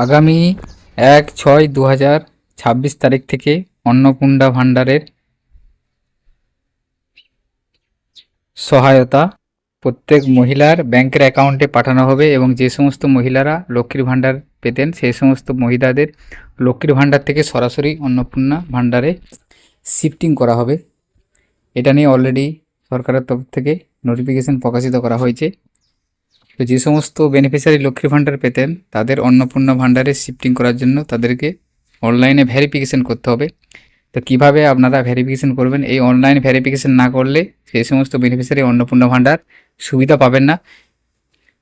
আগামী 1/6/2026 তারিখ থেকে অন্নপূর্ণা ভাণ্ডারের সহায়তা প্রত্যেক মহিলার ব্যাংকের অ্যাকাউন্টে পাঠানো হবে এবং যে সমস্ত মহিলারা লক্ষ্মীর ভাণ্ডার পেতেন সেই সমস্ত মহিলাদের লক্ষ্মীর ভাণ্ডার থেকে সরাসরি অন্নপূর্ণা ভাণ্ডারে শিফটিং করা হবে। এটা নিয়ে অলরেডি সরকারের তরফ থেকে নোটিফিকেশন প্রকাশিত করা হয়েছে। তো যে সমস্ত বেনিফিশিয়ারি লক্ষ্মীর ভাণ্ডার পেতেন তাদের অন্নপূর্ণা ভাণ্ডারে শিফটিং করার জন্য তাদেরকে অনলাইনে ভেরিফিকেশন করতে হবে। তো কিভাবে আপনারা ভেরিফিকেশন করবেন? এই অনলাইন ভেরিফিকেশন না করলে সেই সমস্ত বেনিফিশিয়ারি অন্নপূর্ণা ভাণ্ডার সুবিধা পাবেন না।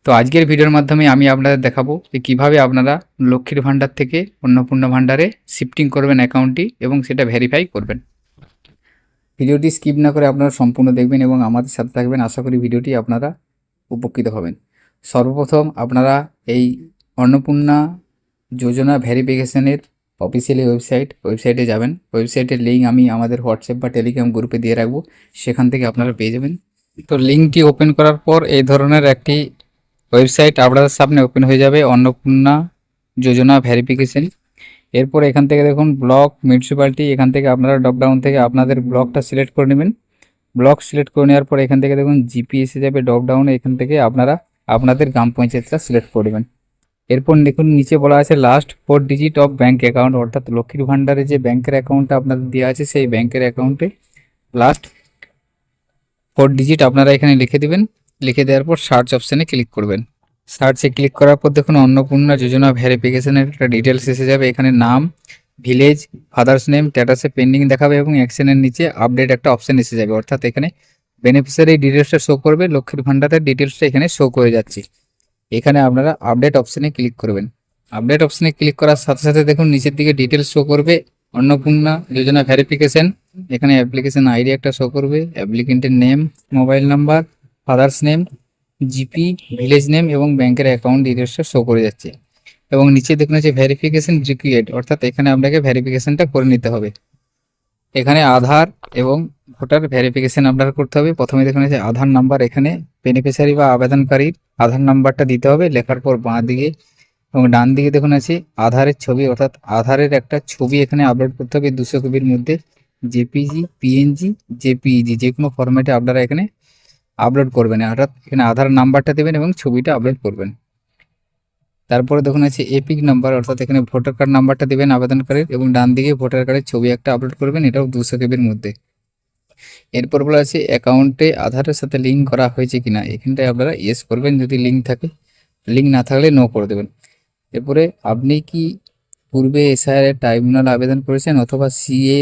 তো আজকের ভিডিওর মাধ্যমে আমি আপনাদের দেখাবো যে কীভাবে আপনারা লক্ষ্মীর ভাণ্ডার থেকে অন্নপূর্ণা ভাণ্ডারে শিফটিং করবেন অ্যাকাউন্টটি এবং সেটা ভেরিফাই করবেন। ভিডিওটি স্কিপ না করে আপনারা সম্পূর্ণ দেখবেন এবং আমাদের সাথে থাকবেন। আশা করি ভিডিওটি আপনারা উপকৃত হবেন। সর্বপ্রথম আপনারা এই অন্নপূর্ণা যোজনা ভেরিফিকেশনের অফিসিয়ালি ওয়েবসাইটে যাবেন। ওয়েবসাইটের লিঙ্ক আমি আমাদের হোয়াটসঅ্যাপ বা টেলিগ্রাম গ্রুপে দিয়ে রাখবো, সেখান থেকে আপনারা পেয়ে যাবেন। তো লিঙ্কটি ওপেন করার পর এই ধরনের একটি ওয়েবসাইট আপনাদের সামনে ওপেন হয়ে যাবে, অন্নপূর্ণা যোজনা ভেরিফিকেশন। এরপর এখান থেকে দেখুন ব্লক মিউনিসিপ্যালিটি, এখান থেকে আপনারা ড্রপডাউন থেকে আপনাদের ব্লকটা সিলেক্ট করে নেবেন। ব্লক সিলেক্ট করে নেওয়ার পর এখান থেকে দেখুন জিপি এসে যাবে ড্রপডাউনে, এখান থেকে আপনারা আপনাদের গ্রাম পঞ্চায়েতটা সিলেক্ট করবেন। এরপর দেখুন নিচে বলা আছে last 4 digit of bank account, অর্থাৎ লক্ষ্মীর ভাণ্ডারে যে ব্যাংকের অ্যাকাউন্টটা আপনাদের দেওয়া আছে সেই ব্যাংকের অ্যাকাউন্টে লাস্ট 4 ডিজিট আপনারা এখানে লিখে দেবেন। লিখে দেওয়ার পর সার্চ অপশানে ক্লিক করবেন। সার্চে ক্লিক করার পর দেখুন অন্নপূর্ণা যোজনা ভেরিফিকেশনের একটা ডিটেলস এসে যাবে। এখানে নাম, ভিলেজ, ফাদার্স নেম, স্ট্যাটাসে পেন্ডিং দেখাবে এবং অ্যাকশনের নিচে আপডেট একটা অপশান এসে যাবে, অর্থাৎ এখানে বেনিফিশিয়ারি ডিটেলসটা শো করবে, লক্ষ্মীর ভাণ্ডারের ডিটেলসটা এখানে শো করে যাচ্ছে। এখানে আপনারা আপডেট অপশানে ক্লিক করবেন। আপডেট অপশানে ক্লিক করার সাথে সাথে দেখুন নিচের দিকে ডিটেলস শো করবে অন্নপূর্ণা যোজনা ভেরিফিকেশন। এখানে অ্যাপ্লিকেশন আইডি একটা শো করবে, অ্যাপ্লিকেন্টের name, mobile number, father's name, GP, village name এবং ব্যাংকের অ্যাকাউন্ট ডিটেলসটা শো করে যাচ্ছে। এবং নিচে দেখুন আছে ভেরিফিকেশন রিকুইয়ার্ড, অর্থাৎ এখানে আপনাকে ভেরিফিকেশনটা করে নিতে হবে। এখানে আধার এবং ভোটার ভেরিফিকেশন আপনারা করতে হবে। প্রথমে দেখুন আছে আধার নাম্বার, এখানে বেনিফিশিয়ারি বা আবেদনকারীর আধার নাম্বারটা দিতে হবে। লেখার পর বাঁ দিকে এবং ডান দিকে দেখুন আছে আধারের ছবি, অর্থাৎ আধারের একটা ছবি এখানে আপলোড করতে হবে 200 কপির মধ্যে। জেপিজি, পিএনজি, জেপিইজি যে কোনো ফরম্যাটে আপনারা এখানে আপলোড করবেন, অর্থাৎ এখানে আধার নাম্বারটা দেবেন এবং ছবিটা আপলোড করবেন। তারপরে দেখুন আছে এপিক নাম্বার, অর্থাৎ এখানে ভোটার কার্ড নাম্বারটা দেবেন আবেদনকারীর এবং ডান দিকে ভোটার কার্ডের ছবি একটা আপলোড করবেন, এটাও 200 কেবির মধ্যে। এরপর বলা আছে অ্যাকাউন্টে আধারের সাথে লিঙ্ক করা হয়েছে কিনা, এখানটায় আপনারা ইয়েস করবেন যদি লিঙ্ক থাকে, লিঙ্ক না থাকলে নো করে দেবেন। এরপরে আপনি কি পূর্বে এসআইআর ট্রাইব্যুনাল আবেদন করেছেন অথবা সিএ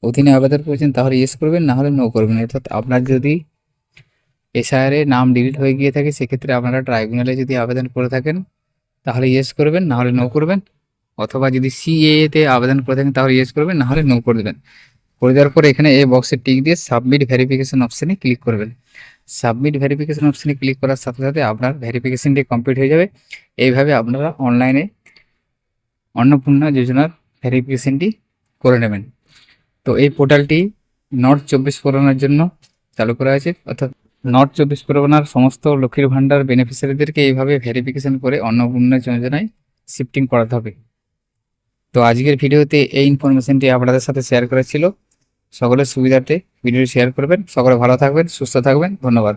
অধীনে আবেদন করেছেন তাহলে ইয়েস করবেন, না হলে নো করবেন। অর্থাৎ আপনার যদি এসআইআর এ নাম ডিলিট হয়ে গিয়ে থাকে সেক্ষেত্রে আপনারা ট্রাইব্যুনালে যদি আবেদন করে থাকেন তাহলে ইয়েস করবেন, না হলে নো করবেন। অথবা যদি সিএতে আবেদন করে থাকেন তাহলে ইয়েস করবেন, না হলে নো করে দেবেন। করে দেওয়ার পরে এখানে এই বক্সে টিক দিয়ে সাবমিট ভেরিফিকেশন অপশানে ক্লিক করবেন। সাবমিট ভেরিফিকেশন অপশানে ক্লিক করার সাথে সাথে আপনার ভেরিফিকেশনটি কমপ্লিট হয়ে যাবে। এইভাবে আপনারা অনলাইনে অন্নপূর্ণা যোজনার ভেরিফিকেশনটি করে নেবেন। তো এই পোর্টালটি নর্থ 24 পরগনার জন্য চালু করা হয়েছে, অর্থাৎ নর্থ 24 পরগনার সমস্ত লক্ষ্মীর ভাণ্ডার বেনিফিশিয়ারিদেরকে এইভাবে ভেরিফিকেশন করে অন্নপূর্ণা যোজনায় শিফটিং করাতে হবে। তো আজকের ভিডিওতে এই ইনফরমেশনটি আপনাদের সাথে শেয়ার করা ছিল। সকলের সুবিধার্থে ভিডিওটি শেয়ার করবেন। সকলে ভালো থাকবেন, সুস্থ থাকবেন। ধন্যবাদ।